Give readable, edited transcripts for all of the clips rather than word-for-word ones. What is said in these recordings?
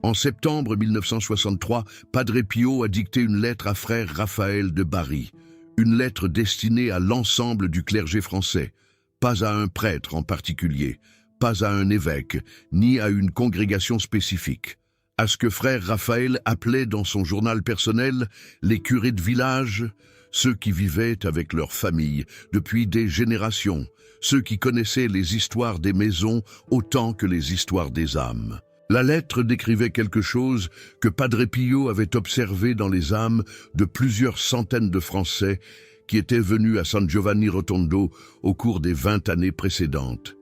En septembre 1963, Padre Pio a dicté une lettre à frère Raphaël de Bari, une lettre destinée à l'ensemble du clergé français, pas à un prêtre en particulier, pas à un évêque, ni à une congrégation spécifique, à ce que frère Raphaël appelait dans son journal personnel les curés de village, ceux qui vivaient avec leur famille depuis des générations, ceux qui connaissaient les histoires des maisons autant que les histoires des âmes. La lettre décrivait quelque chose que Padre Pio avait observé dans les âmes de plusieurs centaines de Français qui étaient venus à San Giovanni Rotondo au cours des 20 années précédentes.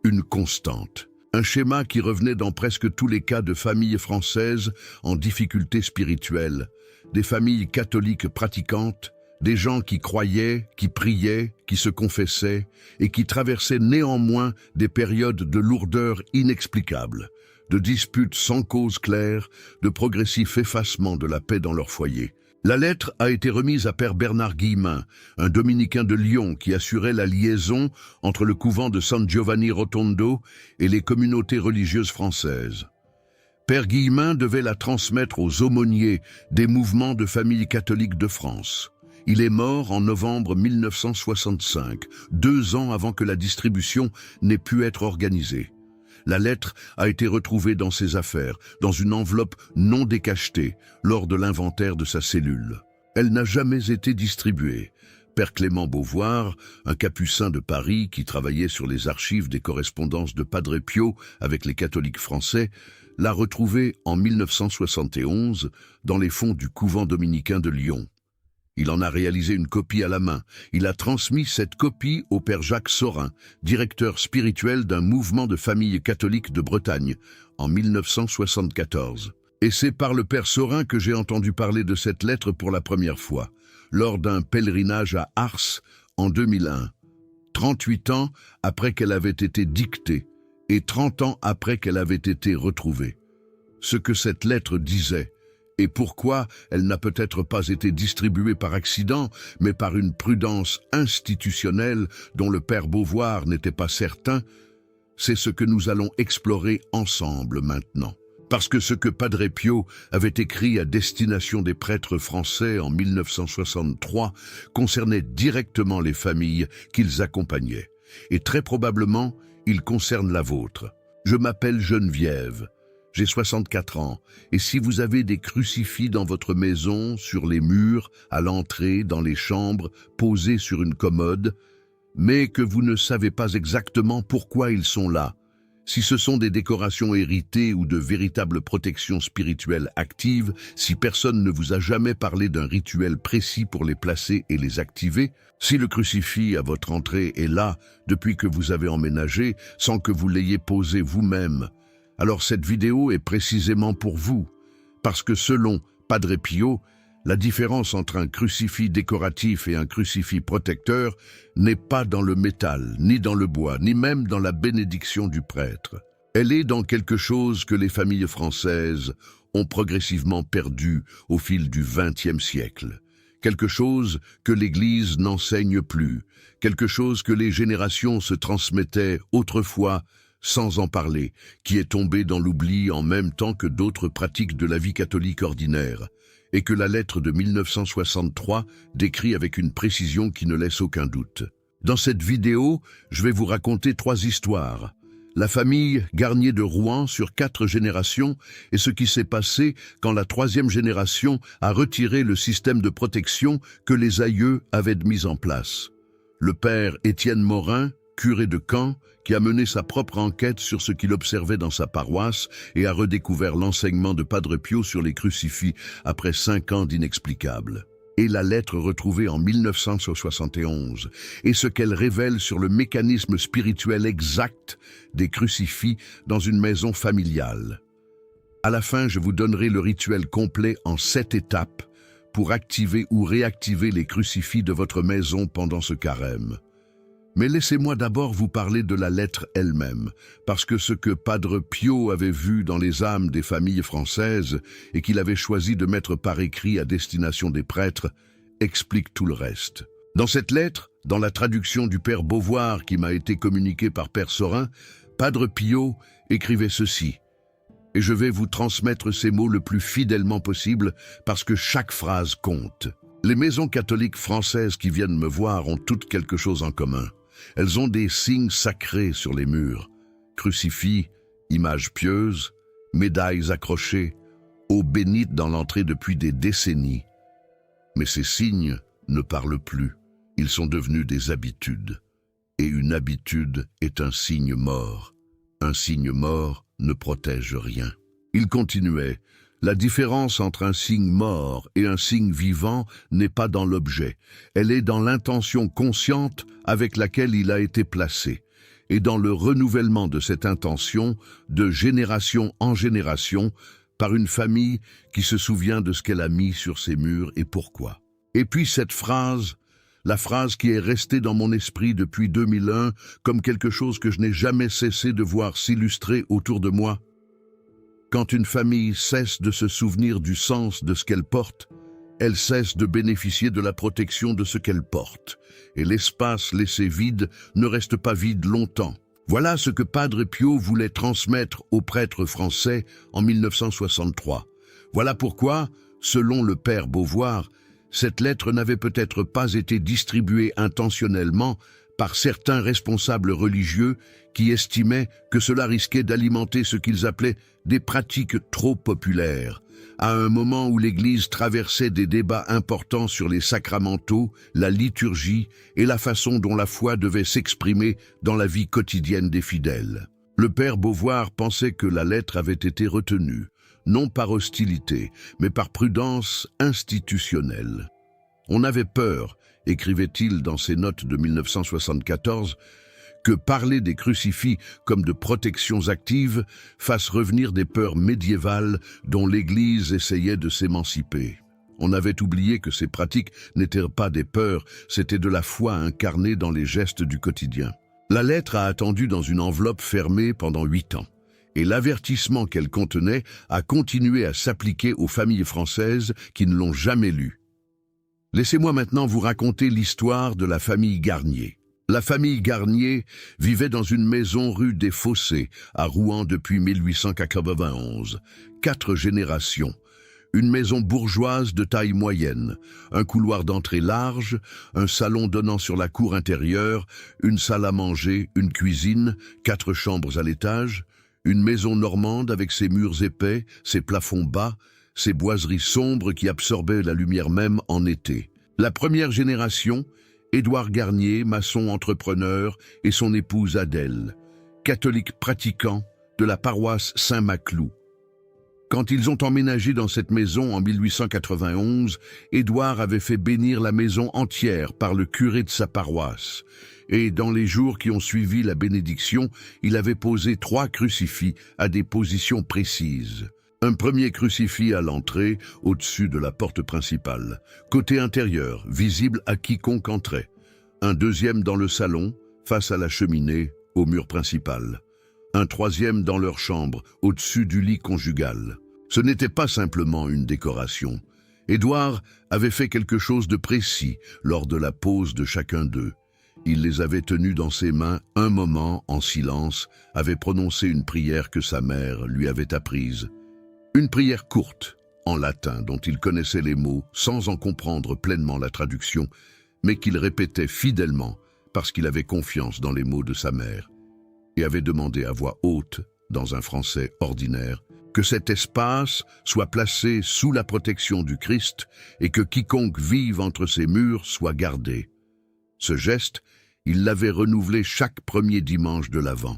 Une constante, un schéma qui revenait dans presque tous les cas de familles françaises en difficulté spirituelle, des familles catholiques pratiquantes, des gens qui croyaient, qui priaient, qui se confessaient et qui traversaient néanmoins des périodes de lourdeur inexplicables, de disputes sans cause claire, de progressif effacement de la paix dans leur foyer. La lettre a été remise à Père Bernard Guillemin, un dominicain de Lyon qui assurait la liaison entre le couvent de San Giovanni Rotondo et les communautés religieuses françaises. Père Guillemin devait la transmettre aux aumôniers des mouvements de familles catholiques de France. Il est mort en novembre 1965, 2 ans avant que la distribution n'ait pu être organisée. La lettre a été retrouvée dans ses affaires, dans une enveloppe non décachetée, lors de l'inventaire de sa cellule. Elle n'a jamais été distribuée. Père Clément Beauvoir, un capucin de Paris qui travaillait sur les archives des correspondances de Padre Pio avec les catholiques français, l'a retrouvée en 1971 dans les fonds du couvent dominicain de Lyon. Il en a réalisé une copie à la main. Il a transmis cette copie au père Jacques Saurin, directeur spirituel d'un mouvement de familles catholiques de Bretagne, en 1974. Et c'est par le père Saurin que j'ai entendu parler de cette lettre pour la première fois, lors d'un pèlerinage à Ars en 2001, 38 ans après qu'elle avait été dictée et 30 ans après qu'elle avait été retrouvée. Ce que cette lettre disait, et pourquoi elle n'a peut-être pas été distribuée par accident, mais par une prudence institutionnelle dont le père Beauvoir n'était pas certain, c'est ce que nous allons explorer ensemble maintenant. Parce que ce que Padre Pio avait écrit à destination des prêtres français en 1963 concernait directement les familles qu'ils accompagnaient. Et très probablement, il concerne la vôtre. Je m'appelle Geneviève. J'ai 64 ans, et si vous avez des crucifix dans votre maison, sur les murs, à l'entrée, dans les chambres, posés sur une commode, mais que vous ne savez pas exactement pourquoi ils sont là, si ce sont des décorations héritées ou de véritables protections spirituelles actives, si personne ne vous a jamais parlé d'un rituel précis pour les placer et les activer, si le crucifix à votre entrée est là depuis que vous avez emménagé, sans que vous l'ayez posé vous-même, alors cette vidéo est précisément pour vous, parce que selon Padre Pio, la différence entre un crucifix décoratif et un crucifix protecteur n'est pas dans le métal, ni dans le bois, ni même dans la bénédiction du prêtre. Elle est dans quelque chose que les familles françaises ont progressivement perdu au fil du XXe siècle. Quelque chose que l'Église n'enseigne plus, quelque chose que les générations se transmettaient autrefois sans en parler, qui est tombé dans l'oubli en même temps que d'autres pratiques de la vie catholique ordinaire, et que la lettre de 1963 décrit avec une précision qui ne laisse aucun doute. Dans cette vidéo, je vais vous raconter 3 histoires. La famille Garnier de Rouen sur 4 générations et ce qui s'est passé quand la 3e génération a retiré le système de protection que les aïeux avaient mis en place. Le père Étienne Morin, curé de Caen, qui a mené sa propre enquête sur ce qu'il observait dans sa paroisse et a redécouvert l'enseignement de Padre Pio sur les crucifix après 5 ans d'inexplicable. Et la lettre retrouvée en 1971, et ce qu'elle révèle sur le mécanisme spirituel exact des crucifix dans une maison familiale. À la fin, je vous donnerai le rituel complet en 7 étapes pour activer ou réactiver les crucifix de votre maison pendant ce carême. Mais laissez-moi d'abord vous parler de la lettre elle-même, parce que ce que Padre Pio avait vu dans les âmes des familles françaises et qu'il avait choisi de mettre par écrit à destination des prêtres explique tout le reste. Dans cette lettre, dans la traduction du père Beauvoir qui m'a été communiquée par père Saurin, Padre Pio écrivait ceci. Et je vais vous transmettre ces mots le plus fidèlement possible parce que chaque phrase compte. Les maisons catholiques françaises qui viennent me voir ont toutes quelque chose en commun. Elles ont des signes sacrés sur les murs. Crucifix, images pieuses, médailles accrochées, eau bénite dans l'entrée depuis des décennies. Mais ces signes ne parlent plus. Ils sont devenus des habitudes. Et une habitude est un signe mort. Un signe mort ne protège rien. Il continuait. La différence entre un signe mort et un signe vivant n'est pas dans l'objet. Elle est dans l'intention consciente avec laquelle il a été placé, et dans le renouvellement de cette intention de génération en génération par une famille qui se souvient de ce qu'elle a mis sur ses murs et pourquoi. Et puis cette phrase, la phrase qui est restée dans mon esprit depuis 2001 comme quelque chose que je n'ai jamais cessé de voir s'illustrer autour de moi. Quand une famille cesse de se souvenir du sens de ce qu'elle porte, elle cesse de bénéficier de la protection de ce qu'elle porte. Et l'espace laissé vide ne reste pas vide longtemps. Voilà ce que Padre Pio voulait transmettre aux prêtres français en 1963. Voilà pourquoi, selon le père Beauvoir, cette lettre n'avait peut-être pas été distribuée intentionnellement par certains responsables religieux qui estimaient que cela risquait d'alimenter ce qu'ils appelaient des pratiques trop populaires, à un moment où l'Église traversait des débats importants sur les sacramentaux, la liturgie et la façon dont la foi devait s'exprimer dans la vie quotidienne des fidèles. Le père Beauvoir pensait que la lettre avait été retenue, non par hostilité, mais par prudence institutionnelle. On avait peur, écrivait-il dans ses notes de 1974, que parler des crucifix comme de protections actives fasse revenir des peurs médiévales dont l'Église essayait de s'émanciper. On avait oublié que ces pratiques n'étaient pas des peurs, c'était de la foi incarnée dans les gestes du quotidien. La lettre a attendu dans une enveloppe fermée pendant 8 ans, et l'avertissement qu'elle contenait a continué à s'appliquer aux familles françaises qui ne l'ont jamais lue. Laissez-moi maintenant vous raconter l'histoire de la famille Garnier. La famille Garnier vivait dans une maison rue des Fossés, à Rouen depuis 1891. 4 générations. Une maison bourgeoise de taille moyenne, un couloir d'entrée large, un salon donnant sur la cour intérieure, une salle à manger, une cuisine, 4 chambres à l'étage, une maison normande avec ses murs épais, ses plafonds bas, ses boiseries sombres qui absorbaient la lumière même en été. La première génération, Édouard Garnier, maçon entrepreneur, et son épouse Adèle, catholique pratiquant de la paroisse Saint-Maclou. Quand ils ont emménagé dans cette maison en 1891, Édouard avait fait bénir la maison entière par le curé de sa paroisse. Et dans les jours qui ont suivi la bénédiction, il avait posé 3 crucifix à des positions précises. Un premier crucifix à l'entrée, au-dessus de la porte principale, côté intérieur, visible à quiconque entrait. Un deuxième dans le salon, face à la cheminée, au mur principal. Un troisième dans leur chambre, au-dessus du lit conjugal. Ce n'était pas simplement une décoration. Édouard avait fait quelque chose de précis lors de la pose de chacun d'eux. Il les avait tenus dans ses mains un moment, en silence, avait prononcé une prière que sa mère lui avait apprise. Une prière courte, en latin, dont il connaissait les mots sans en comprendre pleinement la traduction, mais qu'il répétait fidèlement parce qu'il avait confiance dans les mots de sa mère, et avait demandé à voix haute, dans un français ordinaire, que cet espace soit placé sous la protection du Christ et que quiconque vive entre ses murs soit gardé. Ce geste, il l'avait renouvelé chaque premier dimanche de l'Avent,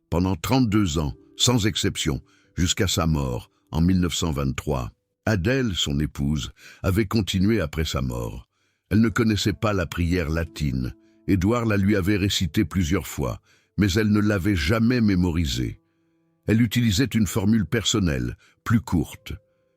pendant 32 ans, sans exception, jusqu'à sa mort, en 1923, Adèle, son épouse, avait continué après sa mort. Elle ne connaissait pas la prière latine. Édouard la lui avait récitée plusieurs fois, mais elle ne l'avait jamais mémorisée. Elle utilisait une formule personnelle, plus courte.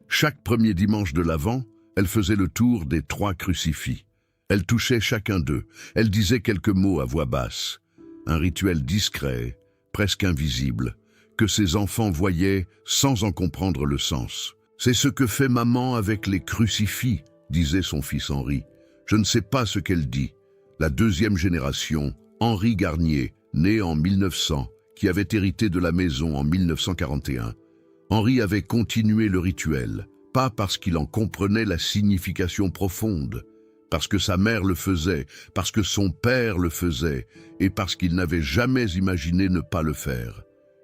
Chaque premier dimanche de l'Avent, elle faisait le tour des 3 crucifix. Elle touchait chacun d'eux. Elle disait quelques mots à voix basse. Un rituel discret, presque invisible, que ses enfants voyaient sans en comprendre le sens. « C'est ce que fait maman avec les crucifix », disait son fils Henri. Je ne sais pas ce qu'elle dit. La deuxième génération, Henri Garnier, né en 1900, qui avait hérité de la maison en 1941. Henri avait continué le rituel, pas parce qu'il en comprenait la signification profonde, parce que sa mère le faisait, parce que son père le faisait, et parce qu'il n'avait jamais imaginé ne pas le faire.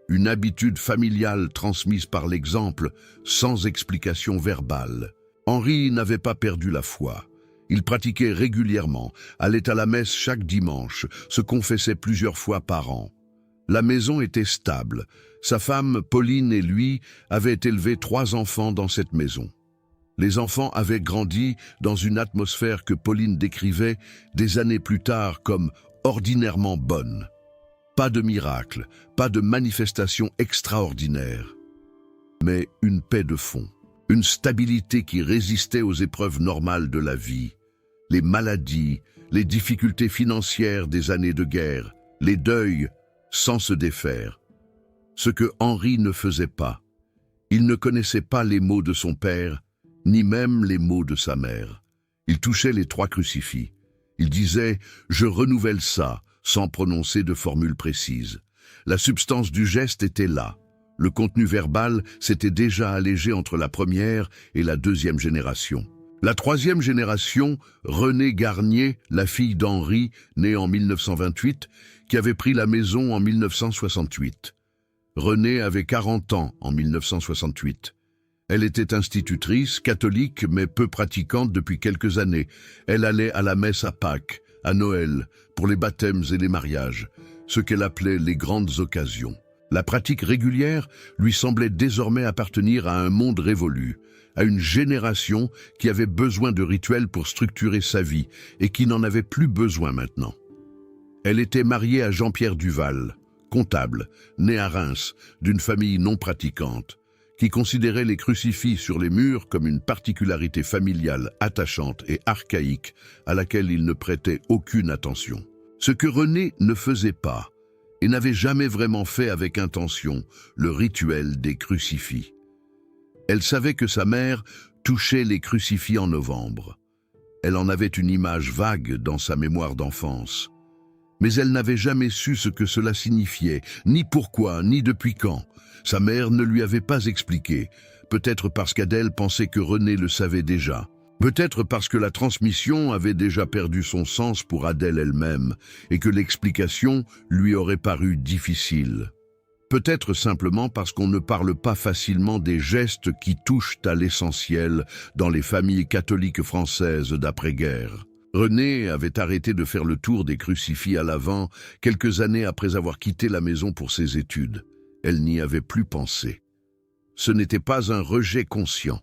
Une habitude familiale transmise par l'exemple, sans explication verbale. Henri n'avait pas perdu la foi. Il pratiquait régulièrement, allait à la messe chaque dimanche, se confessait plusieurs fois par an. La maison était stable. Sa femme, Pauline, et lui avaient élevé 3 enfants dans cette maison. Les enfants avaient grandi dans une atmosphère que Pauline décrivait des années plus tard comme ordinairement bonne. Pas de miracle, pas de manifestation extraordinaire, mais une paix de fond, une stabilité qui résistait aux épreuves normales de la vie, les maladies, les difficultés financières des années de guerre, les deuils sans se défaire. Ce que Henri ne faisait pas. Il ne connaissait pas les mots de son père, ni même les mots de sa mère. Il touchait les 3 crucifix. Il disait « Je renouvelle ça », sans prononcer de formule précise. La substance du geste était là. Le contenu verbal s'était déjà allégé entre la première et la 2e génération. La 3e génération, Renée Garnier, la fille d'Henri, née en 1928, qui avait pris la maison en 1968. Renée avait 40 ans en 1968. Elle était institutrice, catholique, mais peu pratiquante depuis quelques années. Elle allait à la messe à Pâques, à Noël, pour les baptêmes et les mariages, ce qu'elle appelait les grandes occasions. La pratique régulière lui semblait désormais appartenir à un monde révolu, à une génération qui avait besoin de rituels pour structurer sa vie et qui n'en avait plus besoin maintenant. Elle était mariée à Jean-Pierre Duval, comptable, né à Reims, d'une famille non pratiquante, qui considérait les crucifix sur les murs comme une particularité familiale attachante et archaïque à laquelle il ne prêtait aucune attention. Ce que Renée ne faisait pas, et n'avait jamais vraiment fait avec intention, le rituel des crucifix. Elle savait que sa mère touchait les crucifix en novembre. Elle en avait une image vague dans sa mémoire d'enfance. Mais elle n'avait jamais su ce que cela signifiait, ni pourquoi, ni depuis quand. Sa mère ne lui avait pas expliqué, peut-être parce qu'Adèle pensait que Renée le savait déjà. Peut-être parce que la transmission avait déjà perdu son sens pour Adèle elle-même et que l'explication lui aurait paru difficile. Peut-être simplement parce qu'on ne parle pas facilement des gestes qui touchent à l'essentiel dans les familles catholiques françaises d'après-guerre. Renée avait arrêté de faire le tour des crucifix à l'Avent quelques années après avoir quitté la maison pour ses études. Elle n'y avait plus pensé. Ce n'était pas un rejet conscient.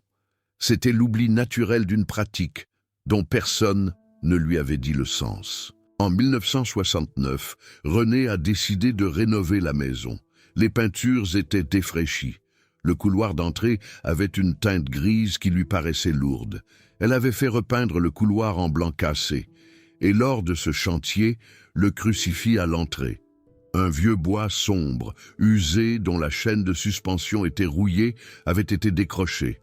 C'était l'oubli naturel d'une pratique dont personne ne lui avait dit le sens. En 1969, Renée a décidé de rénover la maison. Les peintures étaient défraîchies. Le couloir d'entrée avait une teinte grise qui lui paraissait lourde. Elle avait fait repeindre le couloir en blanc cassé. Et lors de ce chantier, le crucifix à l'entrée. Un vieux bois sombre, usé, dont la chaîne de suspension était rouillée, avait été décroché.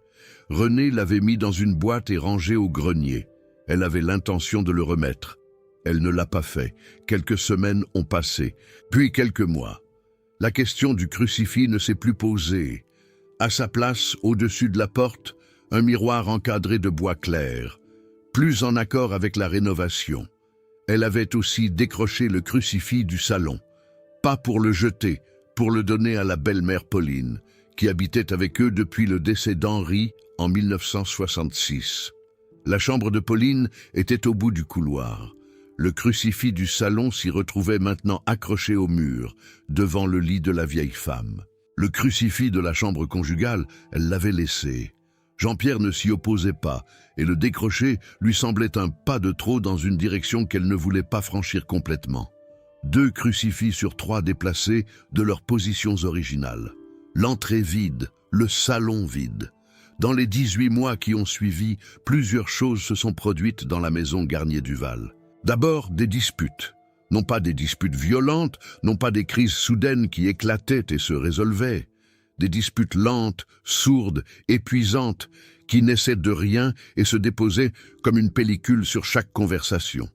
Renée l'avait mis dans une boîte et rangé au grenier. Elle avait l'intention de le remettre. Elle ne l'a pas fait. Quelques semaines ont passé, puis quelques mois. La question du crucifix ne s'est plus posée. À sa place, au-dessus de la porte, un miroir encadré de bois clair, plus en accord avec la rénovation. Elle avait aussi décroché le crucifix du salon. Pas pour le jeter, pour le donner à la belle-mère Pauline, qui habitait avec eux depuis le décès d'Henri en 1966. La chambre de Pauline était au bout du couloir. Le crucifix du salon s'y retrouvait maintenant accroché au mur, devant le lit de la vieille femme. Le crucifix de la chambre conjugale, elle l'avait laissé. Jean-Pierre ne s'y opposait pas, et le décrocher lui semblait un pas de trop dans une direction qu'elle ne voulait pas franchir complètement. 2 crucifix sur 3 déplacés de leurs positions originales. L'entrée vide, le salon vide. Dans les 18 mois qui ont suivi, plusieurs choses se sont produites dans la maison Garnier-Duval. D'abord, des disputes. Non pas des disputes violentes, non pas des crises soudaines qui éclataient et se résolvaient. Des disputes lentes, sourdes, épuisantes, qui naissaient de rien et se déposaient comme une pellicule sur chaque conversation.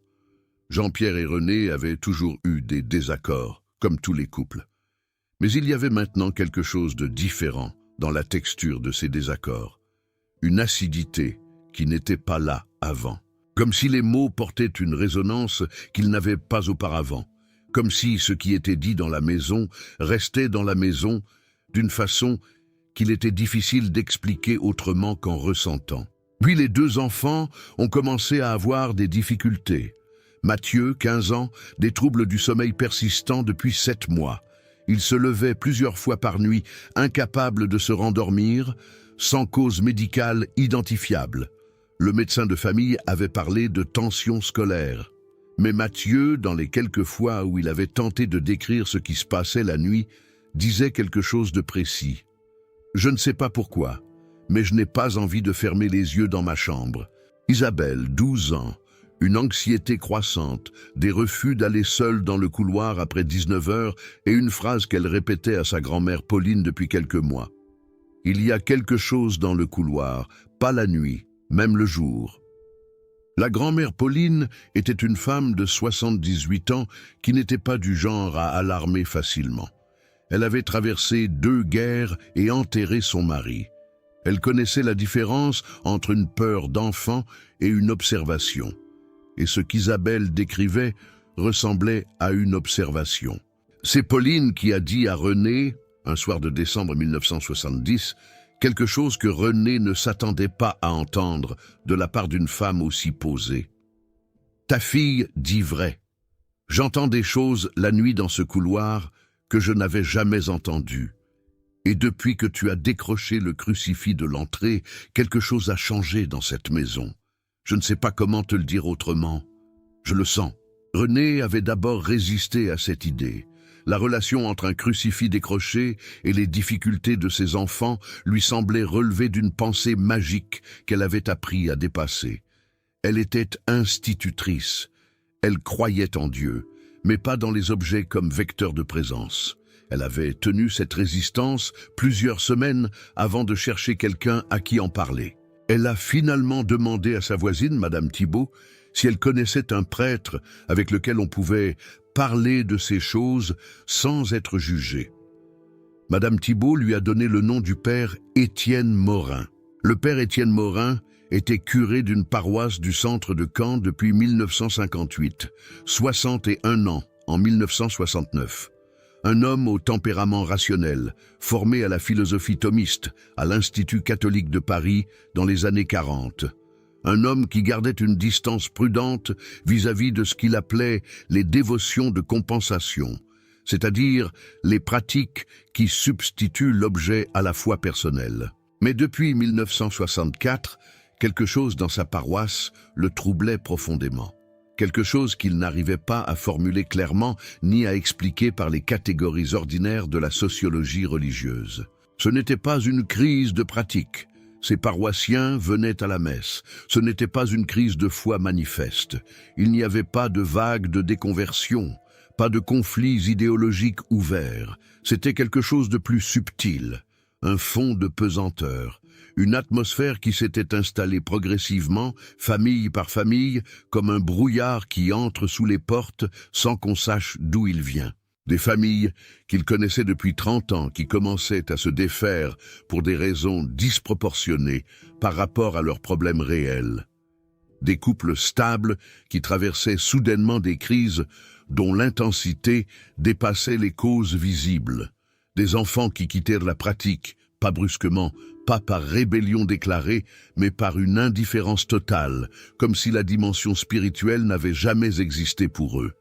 Jean-Pierre et Renée avaient toujours eu des désaccords, comme tous les couples. Mais il y avait maintenant quelque chose de différent dans la texture de ses désaccords, une acidité qui n'était pas là avant, comme si les mots portaient une résonance qu'ils n'avaient pas auparavant, comme si ce qui était dit dans la maison restait dans la maison d'une façon qu'il était difficile d'expliquer autrement qu'en ressentant. Puis les deux enfants ont commencé à avoir des difficultés. Mathieu, 15 ans, des troubles du sommeil persistants depuis 7 mois. Il se levait plusieurs fois par nuit, incapable de se rendormir, sans cause médicale identifiable. Le médecin de famille avait parlé de tension scolaire. Mais Mathieu, dans les quelques fois où il avait tenté de décrire ce qui se passait la nuit, disait quelque chose de précis. « Je ne sais pas pourquoi, mais je n'ai pas envie de fermer les yeux dans ma chambre. » Isabelle, 12 ans, une anxiété croissante, des refus d'aller seule dans le couloir après 19 heures et une phrase qu'elle répétait à sa grand-mère Pauline depuis quelques mois. « Il y a quelque chose dans le couloir, pas la nuit, même le jour. » La grand-mère Pauline était une femme de 78 ans qui n'était pas du genre à alarmer facilement. Elle avait traversé 2 guerres et enterré son mari. Elle connaissait la différence entre une peur d'enfant et une observation. Et ce qu'Isabelle décrivait ressemblait à une observation. C'est Pauline qui a dit à René, un soir de décembre 1970, quelque chose que René ne s'attendait pas à entendre de la part d'une femme aussi posée. « Ta fille dit vrai. J'entends des choses la nuit dans ce couloir que je n'avais jamais entendues. Et depuis que tu as décroché le crucifix de l'entrée, quelque chose a changé dans cette maison. Je ne sais pas comment te le dire autrement. Je le sens. » René avait d'abord résisté à cette idée. La relation entre un crucifix décroché et les difficultés de ses enfants lui semblait relever d'une pensée magique qu'elle avait appris à dépasser. Elle était institutrice. Elle croyait en Dieu, mais pas dans les objets comme vecteurs de présence. Elle avait tenu cette résistance plusieurs semaines avant de chercher quelqu'un à qui en parler. Elle a finalement demandé à sa voisine, Madame Thibault, si elle connaissait un prêtre avec lequel on pouvait parler de ces choses sans être jugée. Madame Thibault lui a donné le nom du père Étienne Morin. Le père Étienne Morin était curé d'une paroisse du centre de Caen depuis 1958, 61 ans en 1969. Un homme au tempérament rationnel, formé à la philosophie thomiste à l'Institut catholique de Paris dans les années 40. Un homme qui gardait une distance prudente vis-à-vis de ce qu'il appelait les dévotions de compensation, c'est-à-dire les pratiques qui substituent l'objet à la foi personnelle. Mais depuis 1964, quelque chose dans sa paroisse le troublait profondément. Quelque chose qu'il n'arrivait pas à formuler clairement ni à expliquer par les catégories ordinaires de la sociologie religieuse. Ce n'était pas une crise de pratique. Ces paroissiens venaient à la messe. Ce n'était pas une crise de foi manifeste. Il n'y avait pas de vague de déconversion, pas de conflits idéologiques ouverts. C'était quelque chose de plus subtil, un fond de pesanteur, une atmosphère qui s'était installée progressivement, famille par famille, comme un brouillard qui entre sous les portes sans qu'on sache d'où il vient. Des familles qu'il connaissait depuis 30 ans qui commençaient à se défaire pour des raisons disproportionnées par rapport à leurs problèmes réels. Des couples stables qui traversaient soudainement des crises dont l'intensité dépassait les causes visibles. Des enfants qui quittèrent la pratique, pas brusquement, pas par rébellion déclarée, mais par une indifférence totale, comme si la dimension spirituelle n'avait jamais existé pour eux.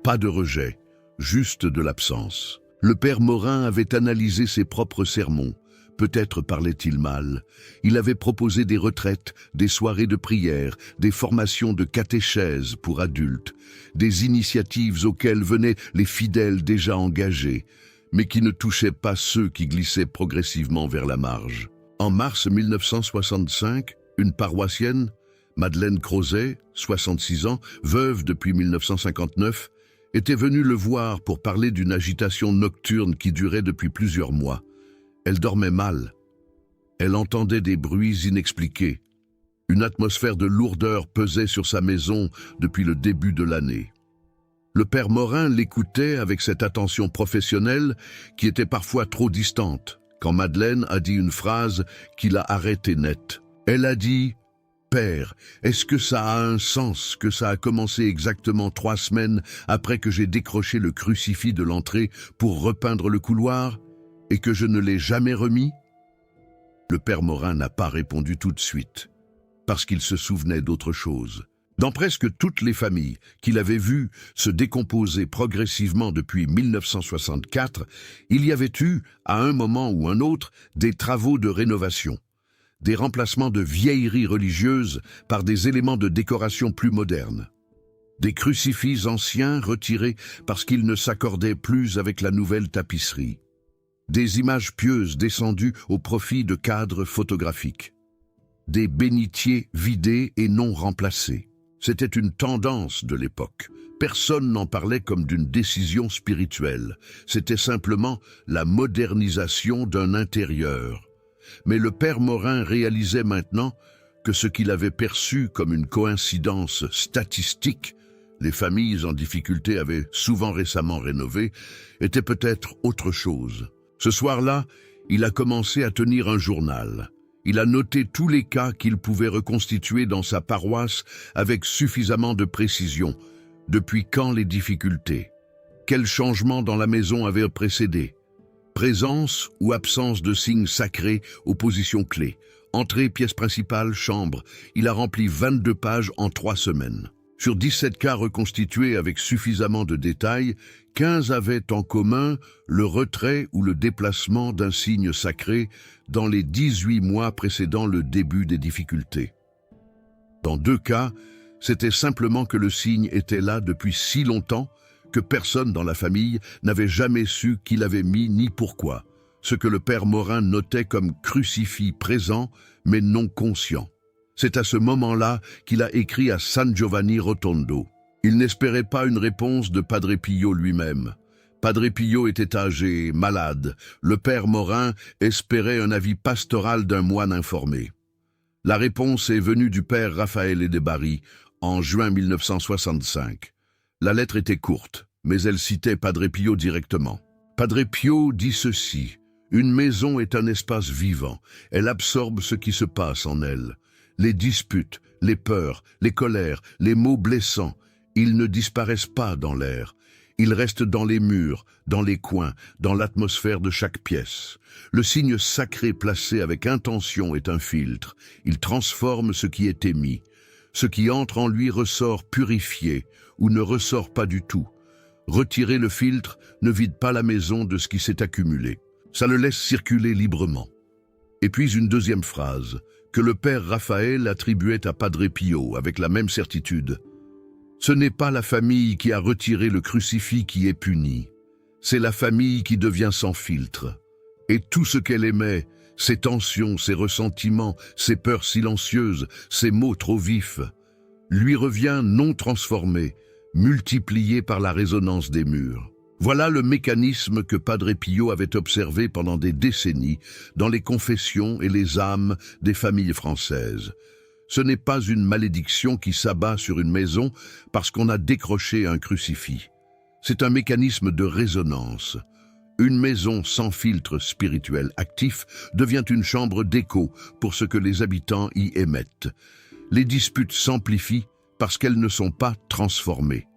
Pas de rejet, juste de l'absence. Le père Morin avait analysé ses propres sermons. Peut-être parlait-il mal. Il avait proposé des retraites, des soirées de prière, des formations de catéchèse pour adultes, des initiatives auxquelles venaient les fidèles déjà engagés, mais qui ne touchaient pas ceux qui glissaient progressivement vers la marge. En mars 1965, une paroissienne, Madeleine Crozet, 66 ans, veuve depuis 1959, était venue le voir pour parler d'une agitation nocturne qui durait depuis plusieurs mois. Elle dormait mal. Elle entendait des bruits inexpliqués. Une atmosphère de lourdeur pesait sur sa maison depuis le début de l'année. Le père Morin l'écoutait avec cette attention professionnelle qui était parfois trop distante, quand Madeleine a dit une phrase qui l'a arrêté net. Elle a dit « Père, est-ce que ça a un sens que ça a commencé exactement 3 semaines après que j'ai décroché le crucifix de l'entrée pour repeindre le couloir et que je ne l'ai jamais remis ?» Le père Morin n'a pas répondu tout de suite, parce qu'il se souvenait d'autre chose. Dans presque toutes les familles qu'il avait vues se décomposer progressivement depuis 1964, il y avait eu, à un moment ou un autre, des travaux de rénovation, des remplacements de vieilleries religieuses par des éléments de décoration plus modernes, des crucifix anciens retirés parce qu'ils ne s'accordaient plus avec la nouvelle tapisserie, des images pieuses descendues au profit de cadres photographiques, des bénitiers vidés et non remplacés. C'était une tendance de l'époque. Personne n'en parlait comme d'une décision spirituelle. C'était simplement la modernisation d'un intérieur. Mais le père Morin réalisait maintenant que ce qu'il avait perçu comme une coïncidence statistique, les familles en difficulté avaient souvent récemment rénové, était peut-être autre chose. Ce soir-là, il a commencé à tenir un journal. Il a noté tous les cas qu'il pouvait reconstituer dans sa paroisse avec suffisamment de précision. Depuis quand les difficultés? Quels changements dans la maison avaient précédé? Présence ou absence de signes sacrés aux positions clés? Entrée, pièce principale, chambre. Il a rempli 22 pages en 3 semaines. Sur 17 cas reconstitués avec suffisamment de détails, 15 avaient en commun le retrait ou le déplacement d'un signe sacré dans les 18 mois précédant le début des difficultés. Dans 2 cas, c'était simplement que le signe était là depuis si longtemps que personne dans la famille n'avait jamais su qui l'avait mis ni pourquoi, ce que le père Morin notait comme crucifix présent mais non conscient. C'est à ce moment-là qu'il a écrit à San Giovanni Rotondo. Il n'espérait pas une réponse de Padre Pio lui-même. Padre Pio était âgé, malade. Le père Morin espérait un avis pastoral d'un moine informé. La réponse est venue du père Raffaele de Bari en juin 1965. La lettre était courte, mais elle citait Padre Pio directement. Padre Pio dit ceci: « Une maison est un espace vivant. Elle absorbe ce qui se passe en elle. Les disputes, les peurs, les colères, les mots blessants, ils ne disparaissent pas dans l'air. Ils restent dans les murs, dans les coins, dans l'atmosphère de chaque pièce. Le signe sacré placé avec intention est un filtre. Il transforme ce qui est émis. Ce qui entre en lui ressort purifié ou ne ressort pas du tout. Retirer le filtre ne vide pas la maison de ce qui s'est accumulé. Ça le laisse circuler librement. » Et puis une deuxième phrase que le père Raphaël attribuait à Padre Pio avec la même certitude. « Ce n'est pas la famille qui a retiré le crucifix qui est punie. C'est la famille qui devient sans filtre. Et tout ce qu'elle aimait, ses tensions, ses ressentiments, ses peurs silencieuses, ses mots trop vifs, lui revient non transformé, multiplié par la résonance des murs. » Voilà le mécanisme que Padre Pio avait observé pendant des décennies dans les confessions et les âmes des familles françaises. Ce n'est pas une malédiction qui s'abat sur une maison parce qu'on a décroché un crucifix. C'est un mécanisme de résonance. Une maison sans filtre spirituel actif devient une chambre d'écho pour ce que les habitants y émettent. Les disputes s'amplifient parce qu'elles ne sont pas transformées.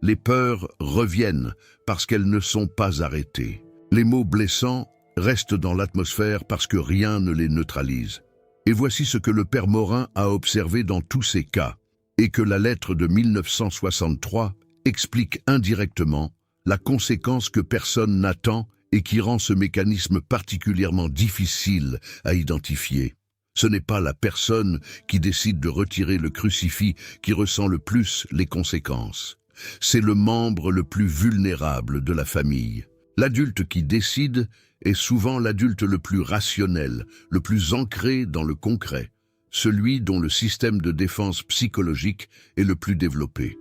Les peurs reviennent parce qu'elles ne sont pas arrêtées. Les mots blessants restent dans l'atmosphère parce que rien ne les neutralise. Et voici ce que le père Morin a observé dans tous ces cas, et que la lettre de 1963 explique indirectement, la conséquence que personne n'attend et qui rend ce mécanisme particulièrement difficile à identifier. Ce n'est pas la personne qui décide de retirer le crucifix qui ressent le plus les conséquences. C'est le membre le plus vulnérable de la famille. L'adulte qui décide est souvent l'adulte le plus rationnel, le plus ancré dans le concret, celui dont le système de défense psychologique est le plus développé.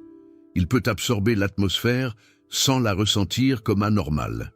Il peut absorber l'atmosphère sans la ressentir comme anormale,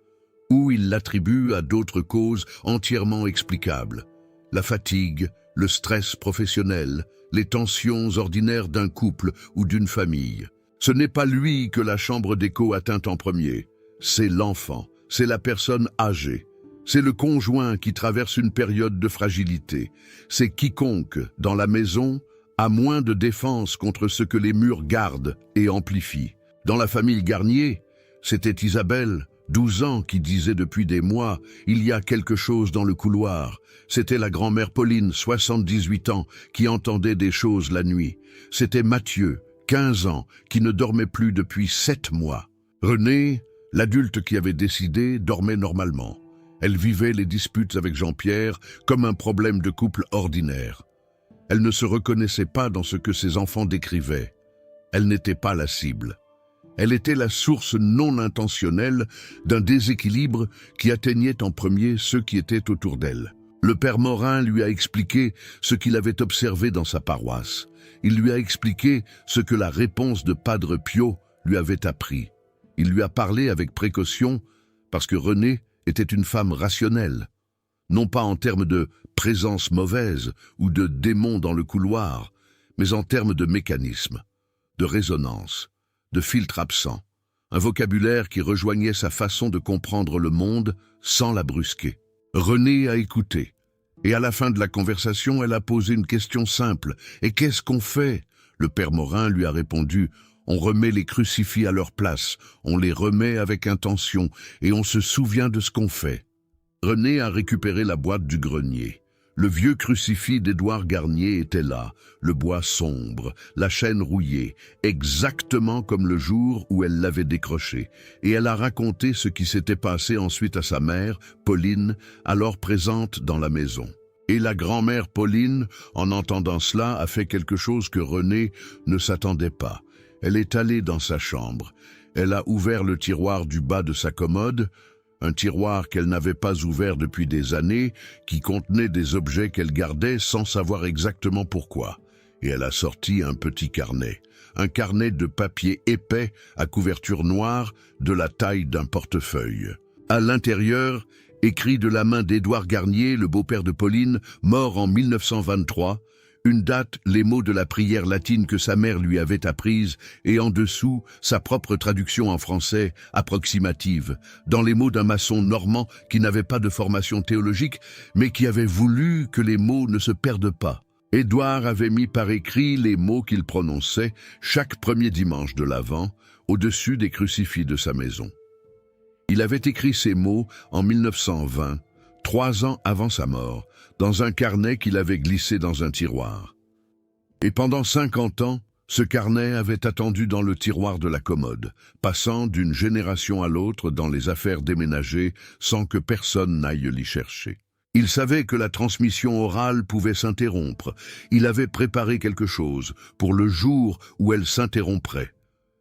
ou il l'attribue à d'autres causes entièrement explicables. La fatigue, le stress professionnel, les tensions ordinaires d'un couple ou d'une famille. Ce n'est pas lui que la chambre d'écho atteint en premier, c'est l'enfant, c'est la personne âgée. C'est le conjoint qui traverse une période de fragilité. C'est quiconque, dans la maison, a moins de défense contre ce que les murs gardent et amplifient. Dans la famille Garnier, c'était Isabelle, 12 ans, qui disait depuis des mois « Il y a quelque chose dans le couloir ». C'était la grand-mère Pauline, 78 ans, qui entendait des choses la nuit. C'était Mathieu, 15 ans, qui ne dormait plus depuis 7 mois. René, l'adulte qui avait décidé, dormait normalement. Elle vivait les disputes avec Jean-Pierre comme un problème de couple ordinaire. Elle ne se reconnaissait pas dans ce que ses enfants décrivaient. Elle n'était pas la cible. Elle était la source non intentionnelle d'un déséquilibre qui atteignait en premier ceux qui étaient autour d'elle. Le père Morin lui a expliqué ce qu'il avait observé dans sa paroisse. Il lui a expliqué ce que la réponse de Padre Pio lui avait appris. Il lui a parlé avec précaution parce que Renée était une femme rationnelle, non pas en termes de présence mauvaise ou de démon dans le couloir, mais en termes de mécanisme, de résonance, de filtre absent, un vocabulaire qui rejoignait sa façon de comprendre le monde sans la brusquer. Renée a écouté, et à la fin de la conversation, elle a posé une question simple. « Et qu'est-ce qu'on fait ?» Le père Morin lui a répondu « On remet les crucifix à leur place, on les remet avec intention, et on se souvient de ce qu'on fait. » Renée a récupéré la boîte du grenier. Le vieux crucifix d'Édouard Garnier était là, le bois sombre, la chaîne rouillée, exactement comme le jour où elle l'avait décroché, et elle a raconté ce qui s'était passé ensuite à sa mère, Pauline, alors présente dans la maison. Et la grand-mère Pauline, en entendant cela, a fait quelque chose que Renée ne s'attendait pas. Elle est allée dans sa chambre. Elle a ouvert le tiroir du bas de sa commode, un tiroir qu'elle n'avait pas ouvert depuis des années, qui contenait des objets qu'elle gardait sans savoir exactement pourquoi. Et elle a sorti un petit carnet. Un carnet de papier épais à couverture noire de la taille d'un portefeuille. À l'intérieur, écrit de la main d'Édouard Garnier, le beau-père de Pauline, mort en 1923, une date, les mots de la prière latine que sa mère lui avait apprise, et en dessous, sa propre traduction en français, approximative, dans les mots d'un maçon normand qui n'avait pas de formation théologique, mais qui avait voulu que les mots ne se perdent pas. Édouard avait mis par écrit les mots qu'il prononçait chaque premier dimanche de l'Avent, au-dessus des crucifix de sa maison. Il avait écrit ces mots en 1920, 3 ans avant sa mort, dans un carnet qu'il avait glissé dans un tiroir. Et pendant 50 ans, ce carnet avait attendu dans le tiroir de la commode, passant d'une génération à l'autre dans les affaires déménagées sans que personne n'aille l'y chercher. Il savait que la transmission orale pouvait s'interrompre. Il avait préparé quelque chose pour le jour où elle s'interromprait.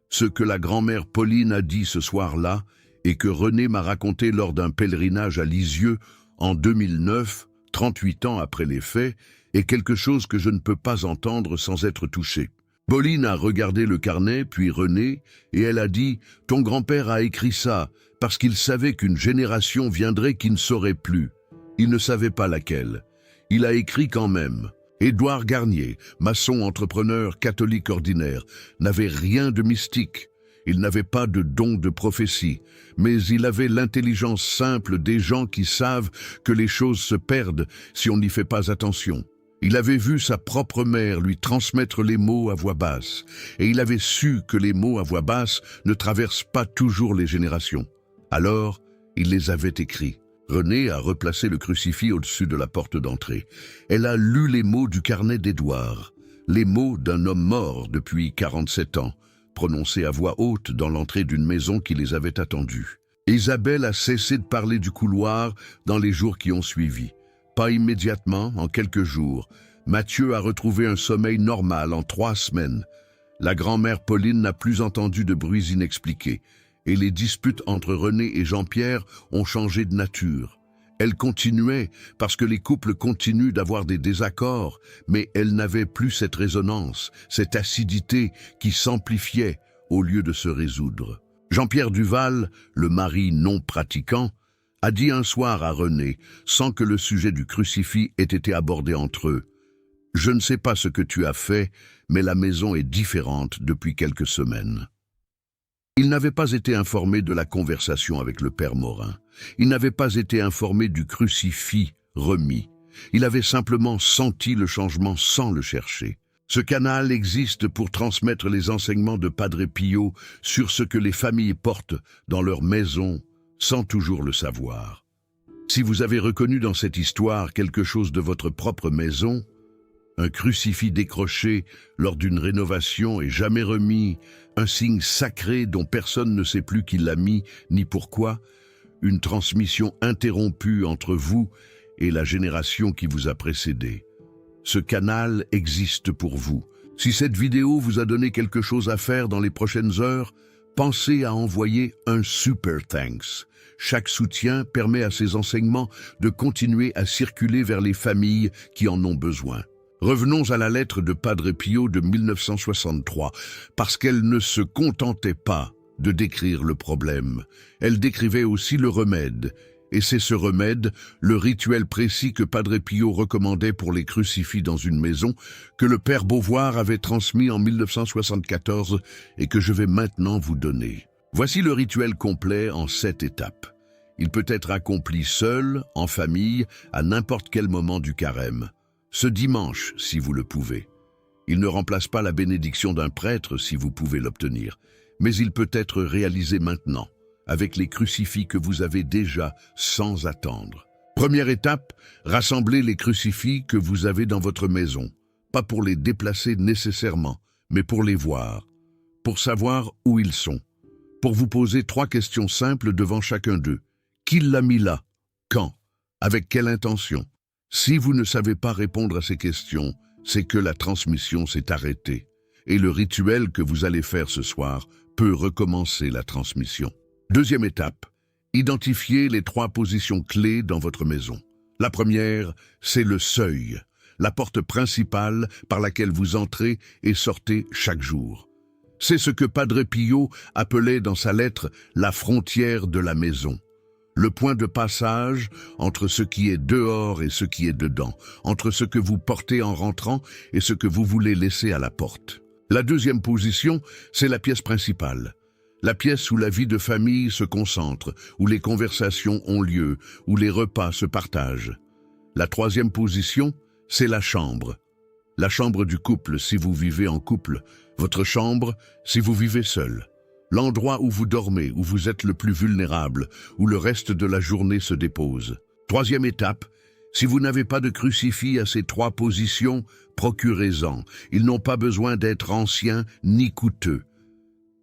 Ce que la grand-mère Pauline a dit ce soir-là et que Renée m'a raconté lors d'un pèlerinage à Lisieux en 2009, 38 ans après les faits, est quelque chose que je ne peux pas entendre sans être touché. Pauline a regardé le carnet, puis Renée, et elle a dit « Ton grand-père a écrit ça parce qu'il savait qu'une génération viendrait qui ne saurait plus. Il ne savait pas laquelle. Il a écrit quand même. » Édouard Garnier, maçon entrepreneur catholique ordinaire, n'avait rien de mystique. Il n'avait pas de don de prophétie, mais il avait l'intelligence simple des gens qui savent que les choses se perdent si on n'y fait pas attention. Il avait vu sa propre mère lui transmettre les mots à voix basse, et il avait su que les mots à voix basse ne traversent pas toujours les générations. Alors, il les avait écrits. Renée a replacé le crucifix au-dessus de la porte d'entrée. Elle a lu les mots du carnet d'Édouard, les mots d'un homme mort depuis 47 ans, prononcés à voix haute dans l'entrée d'une maison qui les avait attendus. Isabelle a cessé de parler du couloir dans les jours qui ont suivi. Pas immédiatement, en quelques jours. Mathieu a retrouvé un sommeil normal en 3 semaines. La grand-mère Pauline n'a plus entendu de bruits inexpliqués. Et les disputes entre René et Jean-Pierre ont changé de nature. Elles continuaient parce que les couples continuent d'avoir des désaccords, mais elles n'avaient plus cette résonance, cette acidité qui s'amplifiait au lieu de se résoudre. Jean-Pierre Duval, le mari non pratiquant, a dit un soir à René, sans que le sujet du crucifix ait été abordé entre eux, « Je ne sais pas ce que tu as fait, mais la maison est différente depuis quelques semaines. » Il n'avait pas été informé de la conversation avec le père Morin. Il n'avait pas été informé du crucifix remis. Il avait simplement senti le changement sans le chercher. Ce canal existe pour transmettre les enseignements de Padre Pio sur ce que les familles portent dans leur maison sans toujours le savoir. Si vous avez reconnu dans cette histoire quelque chose de votre propre maison, un crucifix décroché lors d'une rénovation et jamais remis, un signe sacré dont personne ne sait plus qui l'a mis ni pourquoi, une transmission interrompue entre vous et la génération qui vous a précédé. Ce canal existe pour vous. Si cette vidéo vous a donné quelque chose à faire dans les prochaines heures, pensez à envoyer un super thanks. Chaque soutien permet à ces enseignements de continuer à circuler vers les familles qui en ont besoin. Revenons à la lettre de Padre Pio de 1963, parce qu'elle ne se contentait pas de décrire le problème. Elle décrivait aussi le remède. Et c'est ce remède, le rituel précis que Padre Pio recommandait pour les crucifix dans une maison, que le père Beauvoir avait transmis en 1974 et que je vais maintenant vous donner. Voici le rituel complet en 7 étapes. Il peut être accompli seul, en famille, à n'importe quel moment du carême. Ce dimanche, si vous le pouvez. Il ne remplace pas la bénédiction d'un prêtre si vous pouvez l'obtenir, mais il peut être réalisé maintenant, avec les crucifix que vous avez déjà sans attendre. Première étape, rassemblez les crucifix que vous avez dans votre maison, pas pour les déplacer nécessairement, mais pour les voir, pour savoir où ils sont, pour vous poser 3 questions simples devant chacun d'eux. Qui l'a mis là? Quand? Avec quelle intention? Si vous ne savez pas répondre à ces questions, c'est que la transmission s'est arrêtée, et le rituel que vous allez faire ce soir peut recommencer la transmission. Deuxième étape, identifiez les 3 positions clés dans votre maison. La première, c'est le seuil, la porte principale par laquelle vous entrez et sortez chaque jour. C'est ce que Padre Pio appelait dans sa lettre la frontière de la maison. Le point de passage entre ce qui est dehors et ce qui est dedans, entre ce que vous portez en rentrant et ce que vous voulez laisser à la porte. La deuxième position, c'est la pièce principale. La pièce où la vie de famille se concentre, où les conversations ont lieu, où les repas se partagent. La troisième position, c'est la chambre. La chambre du couple si vous vivez en couple, votre chambre si vous vivez seul. L'endroit où vous dormez, où vous êtes le plus vulnérable, où le reste de la journée se dépose. Troisième étape, si vous n'avez pas de crucifix à ces 3 positions, procurez-en. Ils n'ont pas besoin d'être anciens ni coûteux.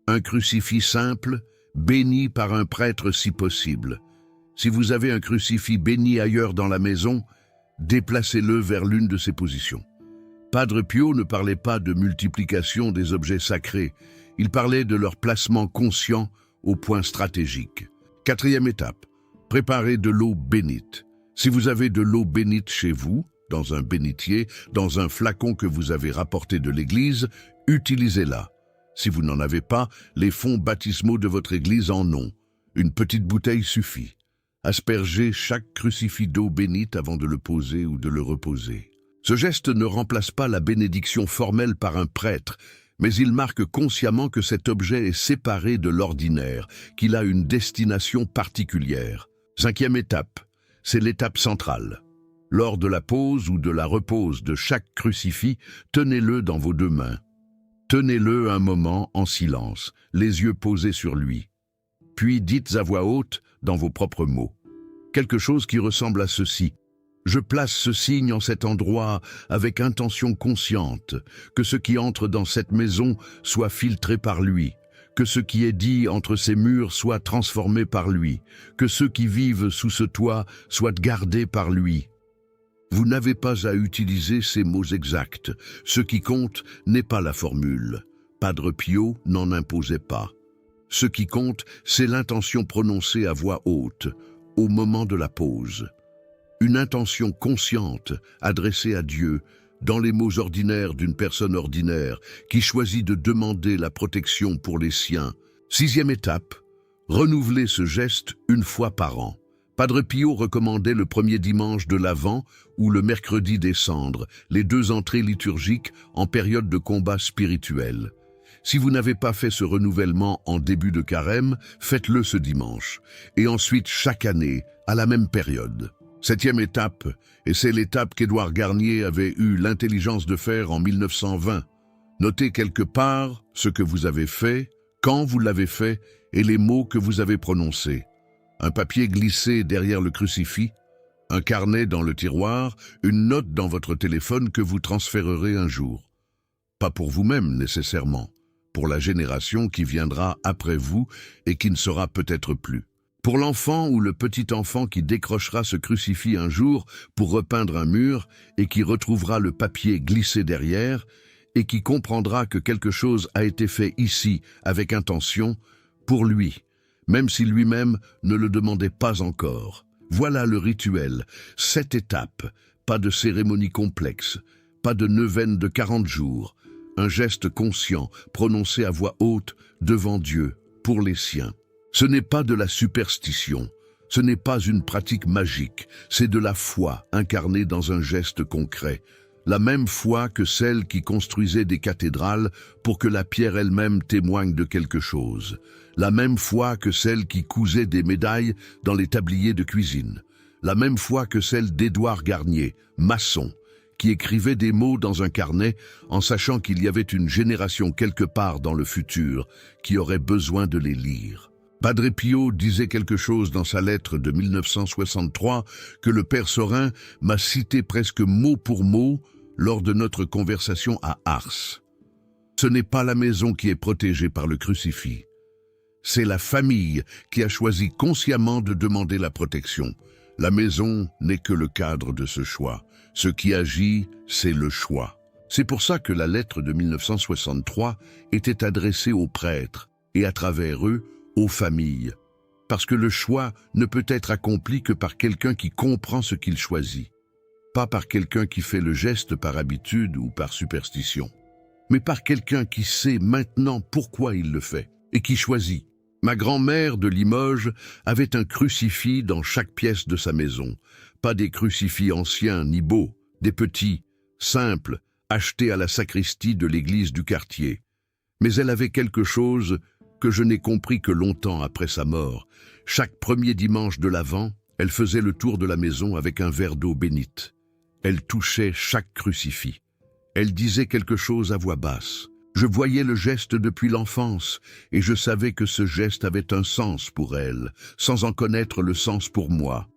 Un crucifix simple, béni par un prêtre si possible. Si vous avez un crucifix béni ailleurs dans la maison, déplacez-le vers l'une de ces positions. Padre Pio ne parlait pas de multiplication des objets sacrés, il parlait de leur placement conscient au point stratégique. Quatrième étape, préparez de l'eau bénite. Si vous avez de l'eau bénite chez vous, dans un bénitier, dans un flacon que vous avez rapporté de l'église, utilisez-la. Si vous n'en avez pas, les fonts baptismaux de votre église en ont. Une petite bouteille suffit. Aspergez chaque crucifix d'eau bénite avant de le poser ou de le reposer. Ce geste ne remplace pas la bénédiction formelle par un prêtre, mais il marque consciemment que cet objet est séparé de l'ordinaire, qu'il a une destination particulière. Cinquième étape, c'est l'étape centrale. Lors de la pose ou de la repose de chaque crucifix, tenez-le dans vos 2 mains. Tenez-le un moment en silence, les yeux posés sur lui. Puis dites à voix haute, dans vos propres mots, quelque chose qui ressemble à ceci. Je place ce signe en cet endroit avec intention consciente, que ce qui entre dans cette maison soit filtré par lui, que ce qui est dit entre ces murs soit transformé par lui, que ceux qui vivent sous ce toit soient gardés par lui. Vous n'avez pas à utiliser ces mots exacts. Ce qui compte n'est pas la formule. Padre Pio n'en imposait pas. Ce qui compte, c'est l'intention prononcée à voix haute, au moment de la pause. Une intention consciente, adressée à Dieu, dans les mots ordinaires d'une personne ordinaire, qui choisit de demander la protection pour les siens. Sixième étape, renouvelez ce geste 1 fois par an. Padre Pio recommandait le premier dimanche de l'Avent ou le mercredi des Cendres, les 2 entrées liturgiques en période de combat spirituel. Si vous n'avez pas fait ce renouvellement en début de carême, faites-le ce dimanche, et ensuite chaque année, à la même période. 7e étape, et c'est l'étape qu'Édouard Garnier avait eu l'intelligence de faire en 1920. Notez quelque part ce que vous avez fait, quand vous l'avez fait, et les mots que vous avez prononcés. Un papier glissé derrière le crucifix, un carnet dans le tiroir, une note dans votre téléphone que vous transférerez un jour. Pas pour vous-même nécessairement, pour la génération qui viendra après vous et qui ne sera peut-être plus. Pour l'enfant ou le petit enfant qui décrochera ce crucifix un jour pour repeindre un mur et qui retrouvera le papier glissé derrière et qui comprendra que quelque chose a été fait ici avec intention, pour lui, même si lui-même ne le demandait pas encore. Voilà le rituel, 7 étapes, pas de cérémonie complexe, pas de neuvaine de 40 jours, un geste conscient, prononcé à voix haute, devant Dieu, pour les siens. Ce n'est pas de la superstition, ce n'est pas une pratique magique, c'est de la foi incarnée dans un geste concret. La même foi que celle qui construisait des cathédrales pour que la pierre elle-même témoigne de quelque chose. La même foi que celle qui cousait des médailles dans les tabliers de cuisine. La même foi que celle d'Édouard Garnier, maçon, qui écrivait des mots dans un carnet en sachant qu'il y avait une génération quelque part dans le futur qui aurait besoin de les lire. Padre Pio disait quelque chose dans sa lettre de 1963 que le Père Sorin m'a cité presque mot pour mot lors de notre conversation à Ars. Ce n'est pas la maison qui est protégée par le crucifix. C'est la famille qui a choisi consciemment de demander la protection. La maison n'est que le cadre de ce choix. Ce qui agit, c'est le choix. C'est pour ça que la lettre de 1963 était adressée aux prêtres et à travers eux, aux familles, parce que le choix ne peut être accompli que par quelqu'un qui comprend ce qu'il choisit, pas par quelqu'un qui fait le geste par habitude ou par superstition, mais par quelqu'un qui sait maintenant pourquoi il le fait et qui choisit. Ma grand-mère de Limoges avait un crucifix dans chaque pièce de sa maison, pas des crucifix anciens ni beaux, des petits, simples, achetés à la sacristie de l'église du quartier. Mais elle avait quelque chose que je n'ai compris que longtemps après sa mort. Chaque premier dimanche de l'Avent, elle faisait le tour de la maison avec un verre d'eau bénite. Elle touchait chaque crucifix. Elle disait quelque chose à voix basse. Je voyais le geste depuis l'enfance, et je savais que ce geste avait un sens pour elle, sans en connaître le sens pour moi.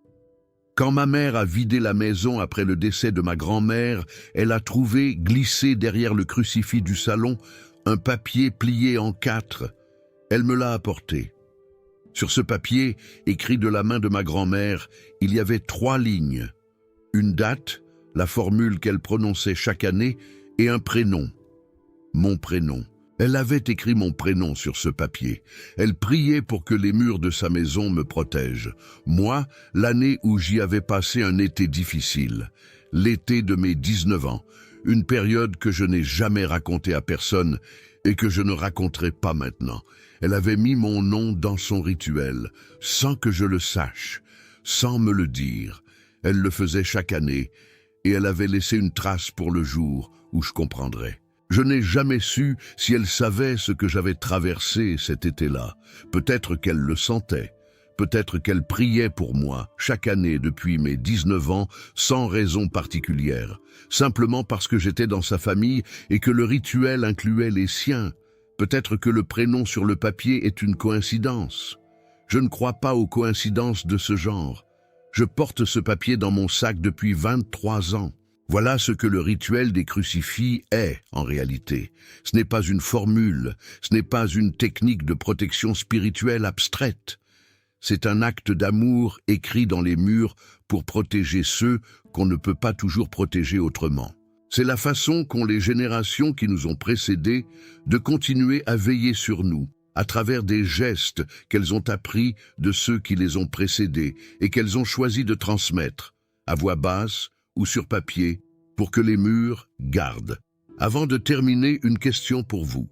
Quand ma mère a vidé la maison après le décès de ma grand-mère, elle a trouvé, glissé derrière le crucifix du salon, un papier plié en 4. Elle me l'a apporté. Sur ce papier, écrit de la main de ma grand-mère, il y avait 3 lignes. Une date, la formule qu'elle prononçait chaque année, et un prénom. Mon prénom. Elle avait écrit mon prénom sur ce papier. Elle priait pour que les murs de sa maison me protègent. Moi, l'année où j'y avais passé un été difficile. L'été de mes 19 ans. Une période que je n'ai jamais racontée à personne et que je ne raconterai pas maintenant. Elle avait mis mon nom dans son rituel, sans que je le sache, sans me le dire. Elle le faisait chaque année, et elle avait laissé une trace pour le jour où je comprendrais. Je n'ai jamais su si elle savait ce que j'avais traversé cet été-là. Peut-être qu'elle le sentait. Peut-être qu'elle priait pour moi, chaque année depuis mes 19 ans, sans raison particulière. Simplement parce que j'étais dans sa famille et que le rituel incluait les siens. Peut-être que le prénom sur le papier est une coïncidence. Je ne crois pas aux coïncidences de ce genre. Je porte ce papier dans mon sac depuis 23 ans. Voilà ce que le rituel des crucifix est, en réalité. Ce n'est pas une formule, ce n'est pas une technique de protection spirituelle abstraite. C'est un acte d'amour écrit dans les murs pour protéger ceux qu'on ne peut pas toujours protéger autrement. C'est la façon qu'ont les générations qui nous ont précédés de continuer à veiller sur nous, à travers des gestes qu'elles ont appris de ceux qui les ont précédés et qu'elles ont choisi de transmettre, à voix basse ou sur papier, pour que les murs gardent. Avant de terminer, une question pour vous.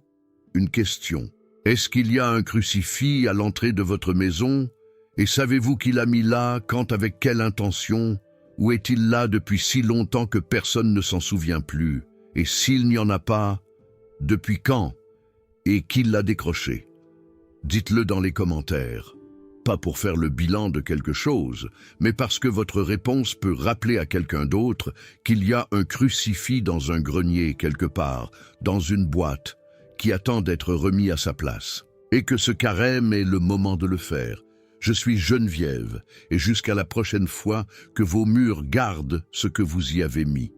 Une question. Est-ce qu'il y a un crucifix à l'entrée de votre maison? Et savez-vous qui l'a mis là, quand, avec quelle intention? Ou est-il là depuis si longtemps que personne ne s'en souvient plus? Et s'il n'y en a pas, depuis quand? Et qui l'a décroché? Dites-le dans les commentaires. Pas pour faire le bilan de quelque chose, mais parce que votre réponse peut rappeler à quelqu'un d'autre qu'il y a un crucifix dans un grenier quelque part, dans une boîte, qui attend d'être remis à sa place. Et que ce carême est le moment de le faire. Je suis Geneviève, et jusqu'à la prochaine fois, que vos murs gardent ce que vous y avez mis.